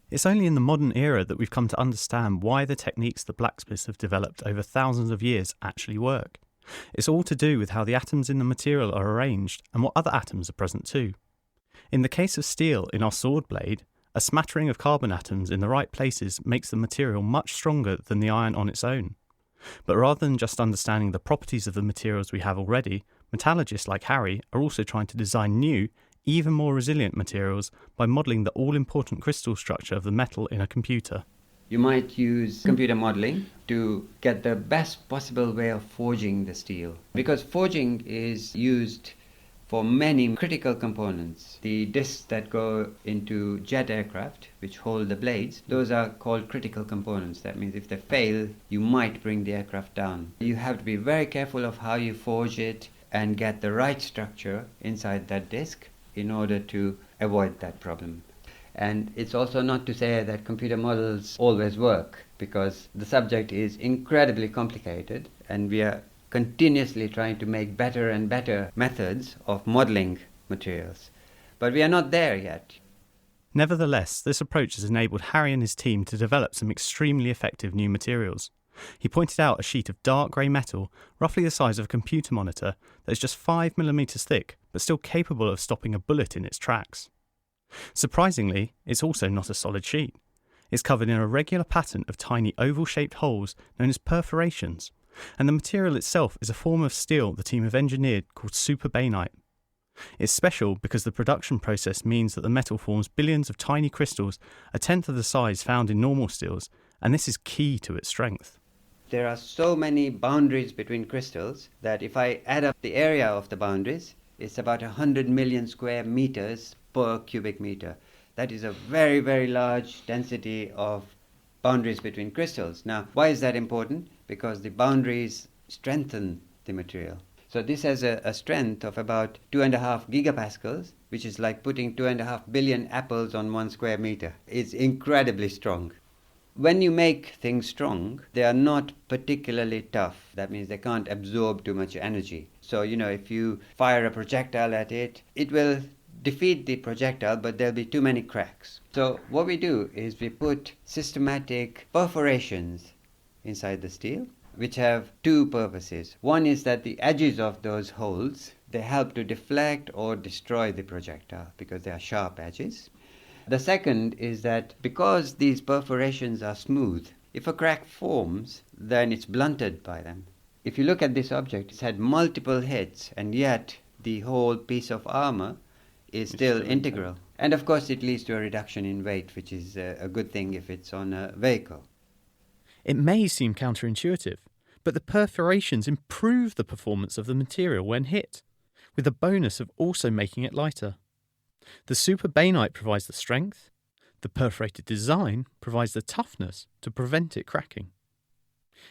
It's only in the modern era that we've come to understand why the techniques that blacksmiths have developed over thousands of years actually work. It's all to do with how the atoms in the material are arranged and what other atoms are present too. In the case of steel in our sword blade, a smattering of carbon atoms in the right places makes the material much stronger than the iron on its own. But rather than just understanding the properties of the materials we have already, metallurgists like Harry are also trying to design new, even more resilient materials by modelling the all-important crystal structure of the metal in a computer. You might use computer modeling to get the best possible way of forging the steel. Because forging is used for many critical components. The discs that go into jet aircraft, which hold the blades, those are called critical components. That means if they fail, you might bring the aircraft down. You have to be very careful of how you forge it and get the right structure inside that disc in order to avoid that problem. And it's also not to say that computer models always work, because the subject is incredibly complicated and we are continuously trying to make better and better methods of modeling materials. But we are not there yet. Nevertheless, this approach has enabled Harry and his team to develop some extremely effective new materials. He pointed out a sheet of dark grey metal, roughly the size of a computer monitor, that is just 5mm thick, but still capable of stopping a bullet in its tracks. Surprisingly, it's also not a solid sheet. It's covered in a regular pattern of tiny oval-shaped holes known as perforations, and the material itself is a form of steel the team have engineered called superbainite. It's special because the production process means that the metal forms billions of tiny crystals, a tenth of the size found in normal steels, and this is key to its strength. There are so many boundaries between crystals that if I add up the area of the boundaries, it's about 100 million square meters per cubic meter. That is a very, very large density of boundaries between crystals. Now, why is that important? Because the boundaries strengthen the material. So this has a strength of about 2.5 gigapascals, which is like putting 2.5 billion apples on 1 square meter. It's incredibly strong. When you make things strong, they are not particularly tough. That means they can't absorb too much energy. So, if you fire a projectile at it, it will defeat the projectile, but there'll be too many cracks. So what we do is we put systematic perforations inside the steel, which have two purposes. One is that the edges of those holes, they help to deflect or destroy the projectile because they are sharp edges. The second is that because these perforations are smooth, if a crack forms, then it's blunted by them. If you look at this object, it's had multiple hits, and yet the whole piece of armor is still integral. And of course it leads to a reduction in weight, which is a good thing if it's on a vehicle. It may seem counterintuitive, but the perforations improve the performance of the material when hit, with the bonus of also making it lighter. The superbainite provides the strength, the perforated design provides the toughness to prevent it cracking.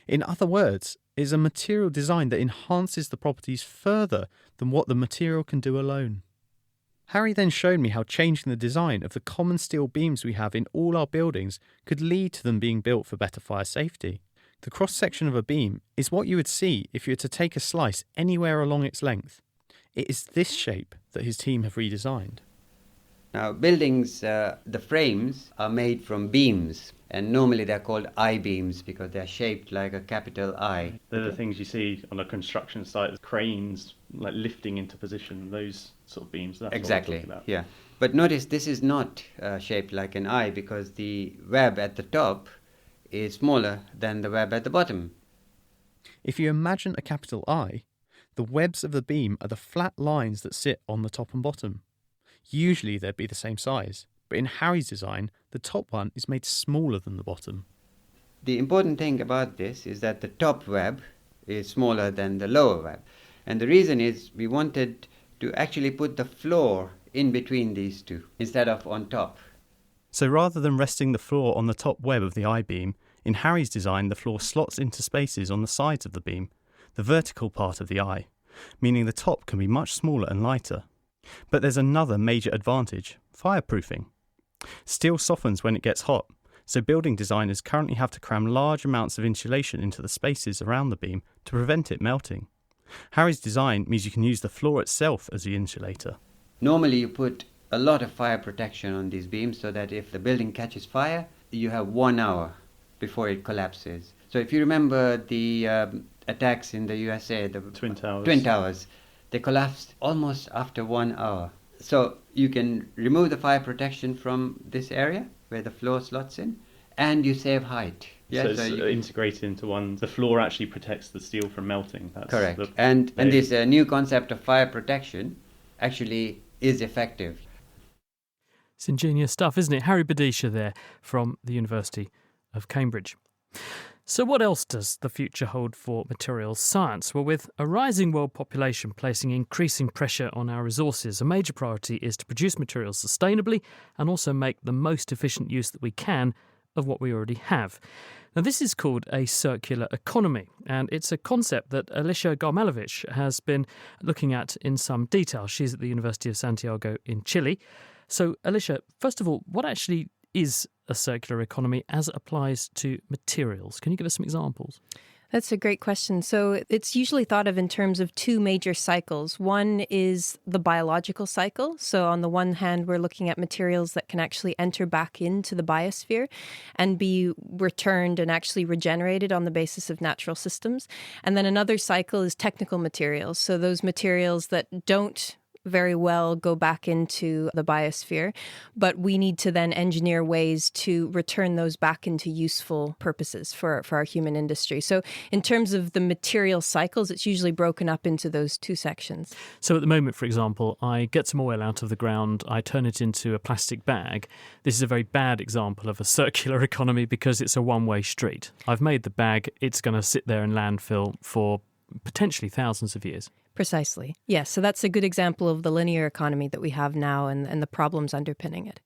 In other words, it is a material design that enhances the properties further than what the material can do alone. Harry then showed me how changing the design of the common steel beams we have in all our buildings could lead to them being built for better fire safety. The cross-section of a beam is what you would see if you were to take a slice anywhere along its length. It is this shape that his team have redesigned. Now, buildings, the frames are made from beams, and normally they're called I-beams because they're shaped like a capital I. They're the things you see on a construction site, cranes like lifting into position, those sort of beams. That's exactly, what I'm talking about. Yeah. But notice this is not shaped like an I because the web at the top is smaller than the web at the bottom. If you imagine a capital I, the webs of the beam are the flat lines that sit on the top and bottom. Usually they'd be the same size, but in Harry's design, the top one is made smaller than the bottom. The important thing about this is that the top web is smaller than the lower web. And the reason is we wanted to actually put the floor in between these two instead of on top. So rather than resting the floor on the top web of the I-beam, in Harry's design the floor slots into spaces on the sides of the beam, the vertical part of the I, meaning the top can be much smaller and lighter. But there's another major advantage: fireproofing. Steel softens when it gets hot, so building designers currently have to cram large amounts of insulation into the spaces around the beam to prevent it melting. Harry's design means you can use the floor itself as the insulator. Normally you put a lot of fire protection on these beams so that if the building catches fire, you have 1 hour before it collapses. So if you remember the attacks in the USA, the Twin Towers. Twin Towers, they collapsed almost after 1 hour. So you can remove the fire protection from this area where the floor slots in, and you save height. So it's integrated into one. The floor actually protects the steel from melting. That's correct. And this new concept of fire protection actually is effective. It's ingenious stuff, isn't it? Harry Badisha there from the University of Cambridge. So what else does the future hold for materials science? Well, with a rising world population placing increasing pressure on our resources, a major priority is to produce materials sustainably and also make the most efficient use that we can of what we already have. Now, this is called a circular economy, and it's a concept that Alicia Garmelovich has been looking at in some detail. She's at the University of Santiago in Chile. So, Alicia, first of all, what actually is a circular economy as it applies to materials? Can you give us some examples? That's a great question. So it's usually thought of in terms of two major cycles. One is the biological cycle. So on the one hand, we're looking at materials that can actually enter back into the biosphere and be returned and actually regenerated on the basis of natural systems. And then another cycle is technical materials. So those materials that don't very well go back into the biosphere, but we need to then engineer ways to return those back into useful purposes for our human industry. So in terms of the material cycles, it's usually broken up into those two sections. So at the moment, for example, I get some oil out of the ground, I turn it into a plastic bag. This is a very bad example of a circular economy because it's a one-way street. I've made the bag, it's going to sit there in landfill for potentially thousands of years. Precisely. Yes. So that's a good example of the linear economy that we have now and the problems underpinning it.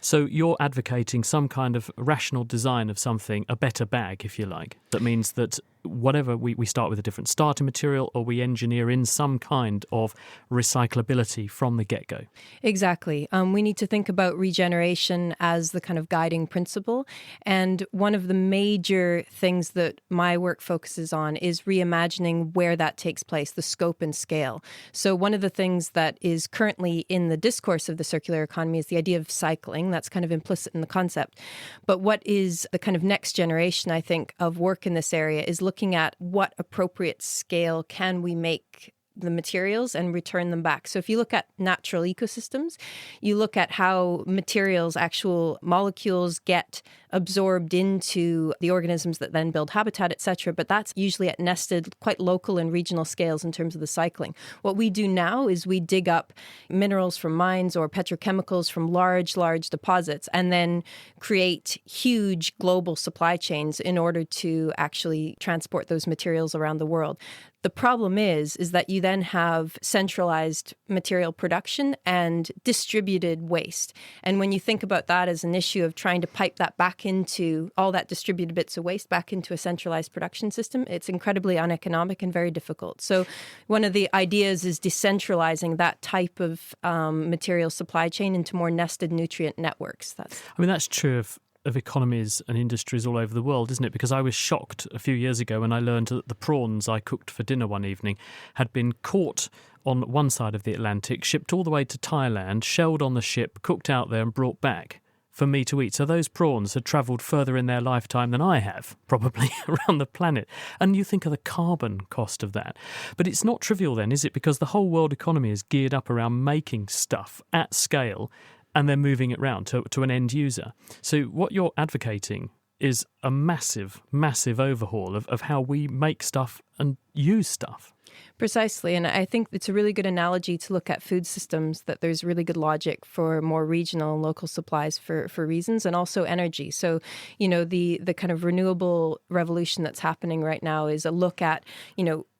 So you're advocating some kind of rational design of something, a better bag, if you like. That means that whatever we start with a different starting material or we engineer in some kind of recyclability from the get-go. Exactly. We need to think about regeneration as the kind of guiding principle. And one of the major things that my work focuses on is reimagining where that takes place, the scope and scale. So one of the things that is currently in the discourse of the circular economy is the idea of cycling. That's kind of implicit in the concept. But what is the kind of next generation, I think, of work in this area is looking at what appropriate scale can we make the materials and return them back. So if you look at natural ecosystems, you look at how materials, actual molecules get absorbed into the organisms that then build habitat, etc. But that's usually at nested, quite local and regional scales in terms of the cycling. What we do now is we dig up minerals from mines or petrochemicals from large deposits and then create huge global supply chains in order to actually transport those materials around the world. The problem is that you then have centralized material production and distributed waste. And when you think about that as an issue of trying to pipe that back into all that distributed bits of waste back into a centralized production system, it's incredibly uneconomic and very difficult. So one of the ideas is decentralizing that type of material supply chain into more nested nutrient networks. That's true of economies and industries all over the world, isn't it? Because I was shocked a few years ago when I learned that the prawns I cooked for dinner one evening had been caught on one side of the Atlantic, shipped all the way to Thailand, shelled on the ship, cooked out there and brought back for me to eat. So those prawns had travelled further in their lifetime than I have, probably, around the planet. And you think of the carbon cost of that. But it's not trivial then, is it? Because the whole world economy is geared up around making stuff at scale and then moving it round to an end user. So what you're advocating is a massive, massive overhaul of how we make stuff and use stuff. Precisely. And I think it's a really good analogy to look at food systems, that there's really good logic for more regional and local supplies for reasons, and also energy. So, the kind of renewable revolution that's happening right now is a look at,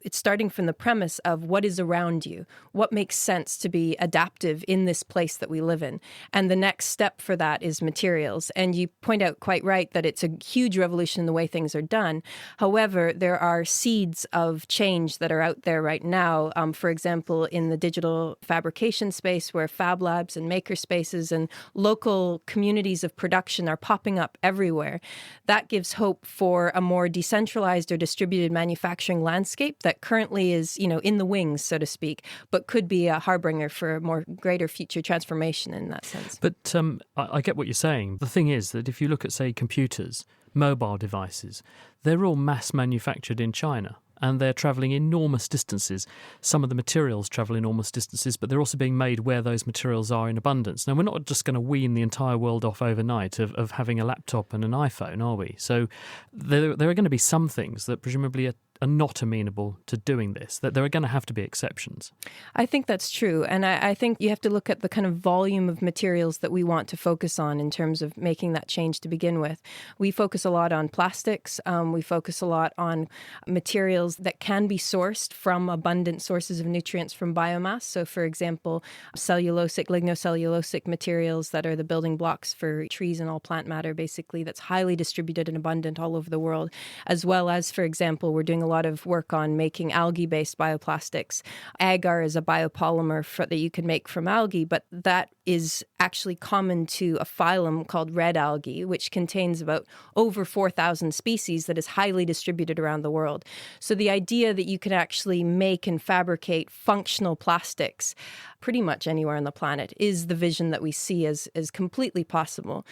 it's starting from the premise of what is around you, what makes sense to be adaptive in this place that we live in. And the next step for that is materials. And you point out quite right that it's a huge revolution in the way things are done. However, there are seeds of change that are out there right now. For example, in the digital fabrication space, where fab labs and maker spaces and local communities of production are popping up everywhere. That gives hope for a more decentralized or distributed manufacturing landscape that currently is, in the wings, so to speak, but could be a harbinger for a more greater future transformation in that sense. But I get what you're saying. The thing is that if you look at, say, computers, mobile devices, they're all mass manufactured in China. and they're travelling enormous distances. Some of the materials travel enormous distances, but they're also being made where those materials are in abundance. Now, we're not just going to wean the entire world off overnight of having a laptop and an iPhone, are we? So there are going to be some things that presumably are not amenable to doing this, that there are going to have to be exceptions. I think that's true. And I think you have to look at the kind of volume of materials that we want to focus on in terms of making that change to begin with. We focus a lot on plastics. We focus a lot on materials that can be sourced from abundant sources of nutrients from biomass. So, for example, cellulosic, lignocellulosic materials that are the building blocks for trees and all plant matter, basically, that's highly distributed and abundant all over the world, as well as, for example, we're doing a lot of work on making algae-based bioplastics. Agar is a biopolymer that you can make from algae, but that is actually common to a phylum called red algae, which contains about over 4,000 species that is highly distributed around the world. So the idea that you can actually make and fabricate functional plastics pretty much anywhere on the planet is the vision that we see as completely possible.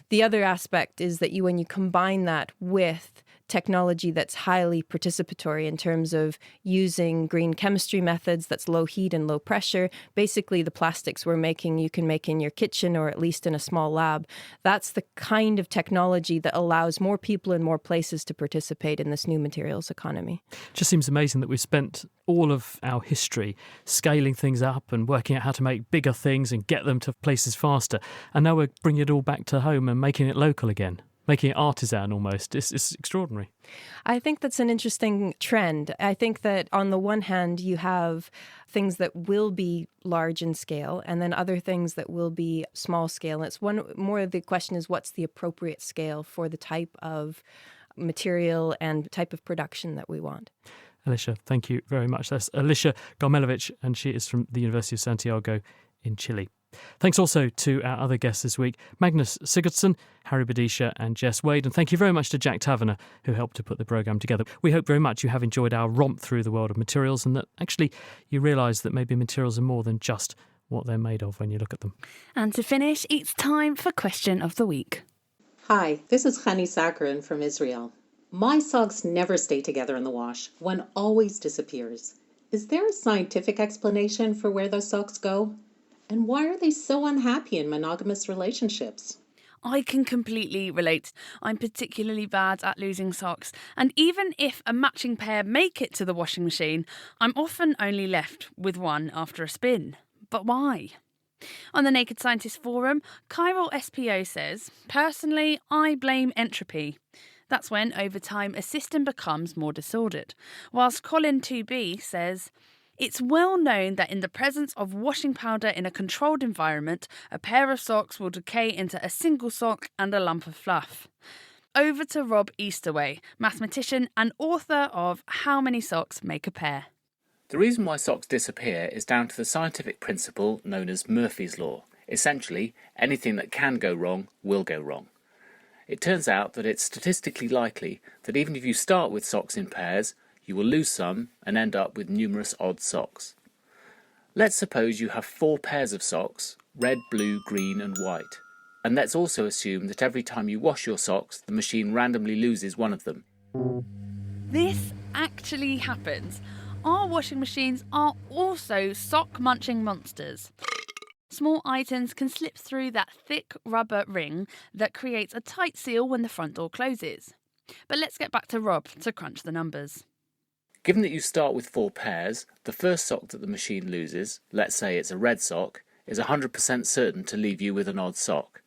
The other aspect is that when you combine that with technology that's highly participatory in terms of using green chemistry methods that's low heat and low pressure. Basically, the plastics we're making, you can make in your kitchen or at least in a small lab. That's the kind of technology that allows more people in more places to participate in this new materials economy. It just seems amazing that we've spent all of our history scaling things up and working out how to make bigger things and get them to places faster. And now we're bringing it all back to home and making it local again. Making it artisan almost. It's extraordinary. I think that's an interesting trend. I think that on the one hand, you have things that will be large in scale and then other things that will be small scale. It's more of the question is what's the appropriate scale for the type of material and type of production that we want. Alicia, thank you very much. That's Alicia Garmelovic, and she is from the University of Santiago in Chile. Thanks also to our other guests this week, Magnus Sigurdsson, Harry Badisha and Jess Wade. And thank you very much to Jack Taverner, who helped to put the programme together. We hope very much you have enjoyed our romp through the world of materials and that actually you realise that maybe materials are more than just what they're made of when you look at them. And to finish, it's time for Question of the Week. Hi, this is Khani Sakharin from Israel. My socks never stay together in the wash. One always disappears. Is there a scientific explanation for where those socks go? And why are they so unhappy in monogamous relationships? I can completely relate. I'm particularly bad at losing socks. And even if a matching pair make it to the washing machine, I'm often only left with one after a spin. But why? On the Naked Scientist forum, Chiral SPO says, personally, I blame entropy. That's when, over time, a system becomes more disordered. Whilst Colin 2B says, it's well known that in the presence of washing powder in a controlled environment, a pair of socks will decay into a single sock and a lump of fluff. Over to Rob Easterway, mathematician and author of How Many Socks Make a Pair. The reason why socks disappear is down to the scientific principle known as Murphy's Law. Essentially, anything that can go wrong will go wrong. It turns out that it's statistically likely that even if you start with socks in pairs, you will lose some and end up with numerous odd socks. Let's suppose you have 4 pairs of socks, red, blue, green and white. And let's also assume that every time you wash your socks, the machine randomly loses one of them. This actually happens. Our washing machines are also sock-munching monsters. Small items can slip through that thick rubber ring that creates a tight seal when the front door closes. But let's get back to Rob to crunch the numbers. Given that you start with 4 pairs, the first sock that the machine loses, let's say it's a red sock, is 100% certain to leave you with an odd sock.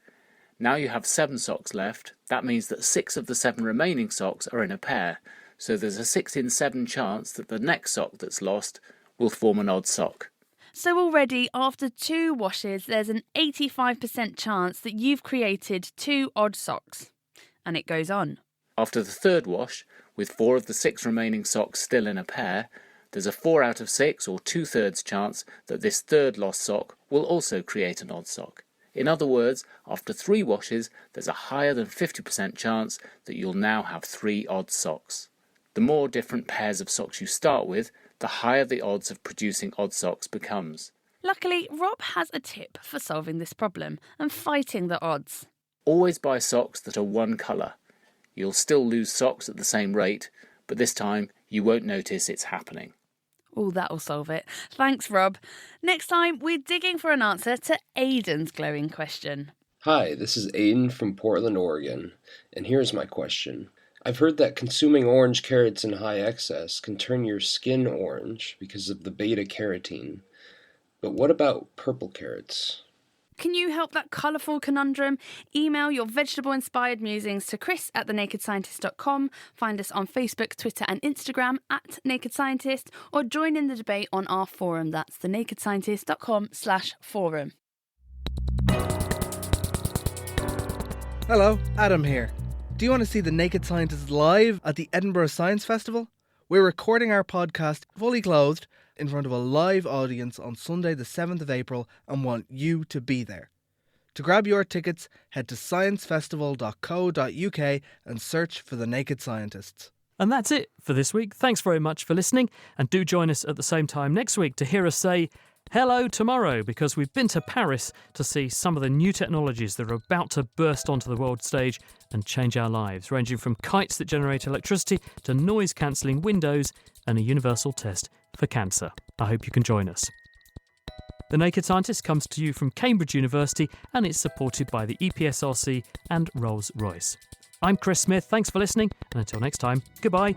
Now you have 7 socks left. That means that 6 of the 7 remaining socks are in a pair, so there's a 6 in 7 chance that the next sock that's lost will form an odd sock. So already, after 2 washes, there's an 85% chance that you've created 2 odd socks. And it goes on. After the 3rd wash, with 4 of the 6 remaining socks still in a pair, there's a 4 out of 6 or 2/3 chance that this 3rd lost sock will also create an odd sock. In other words, after 3 washes, there's a higher than 50% chance that you'll now have 3 odd socks. The more different pairs of socks you start with, the higher the odds of producing odd socks becomes. Luckily, Rob has a tip for solving this problem and fighting the odds. Always buy socks that are one colour. You'll still lose socks at the same rate, but this time You won't notice it's happening. Oh, that'll solve it. Thanks, Rob. Next time, we're digging for an answer to Aidan's glowing question. Hi, this is Aidan from Portland, Oregon, and here's my question. I've heard that consuming orange carrots in high excess can turn your skin orange because of the beta-carotene. But what about purple carrots? Can you help that colourful conundrum? Email your vegetable-inspired musings to chris@thenakedscientist.com. Find us on Facebook, Twitter and Instagram @NakedScientist, or join in the debate on our forum. That's thenakedscientist.com/forum. Hello, Adam here. Do you want to see The Naked Scientist live at the Edinburgh Science Festival? We're recording our podcast fully clothed in front of a live audience on Sunday the 7th of April and want you to be there. To grab your tickets, head to sciencefestival.co.uk and search for The Naked Scientists. And that's it for this week. Thanks very much for listening, and do join us at the same time next week to hear us say hello tomorrow, because we've been to Paris to see some of the new technologies that are about to burst onto the world stage and change our lives, ranging from kites that generate electricity to noise-cancelling windows and a universal test for cancer. I hope you can join us. The Naked Scientist comes to you from Cambridge University and is supported by the EPSRC and Rolls-Royce. I'm Chris Smith, thanks for listening, and until next time, goodbye.